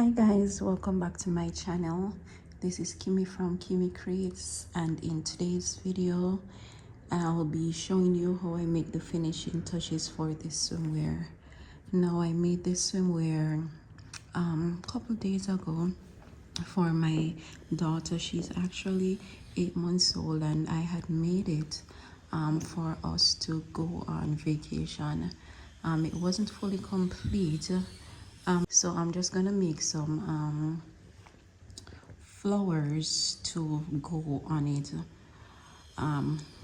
Hi guys, welcome back to my channel. This is Kimmy from Kimmy Creates, and in today's video I'll be showing you how I make the finishing touches for this swimwear. Now I made this swimwear a couple days ago for my daughter. She's actually 8 months old, and I had made it for us to go on vacation. It wasn't fully complete, so I'm just gonna make some flowers to go on it,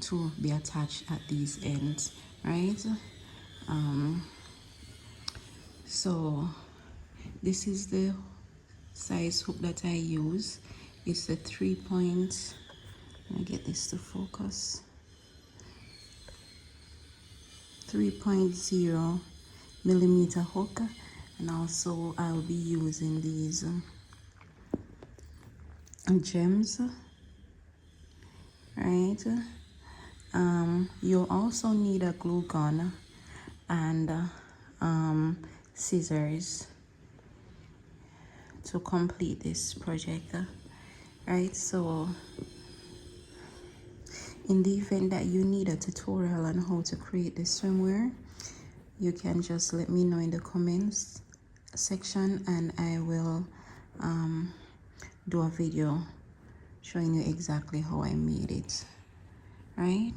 to be attached at these ends, right? So this is the size hook that I use. It's a 3-point. Let me get this to focus. 3.0 millimeter hook, and also I'll be using these gems, right? You'll also need a glue gun and scissors to complete this project, right? So in the event that you need a tutorial on how to create this swimwear, you can just let me know in the comments section, and I will do a video showing you exactly how I made it, right?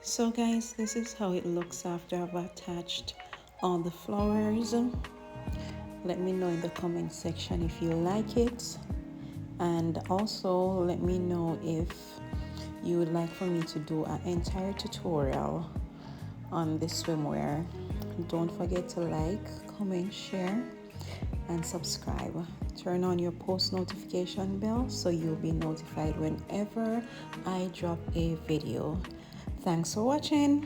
So guys, this is how it looks after I've attached all the flowers. Let me know in the comment section if you like it, and also let me know if you would like for me to do an entire tutorial on this swimwear. Don't forget to like, comment, share, and subscribe. Turn on your post notification bell so you'll be notified whenever I drop a video. Thanks for watching.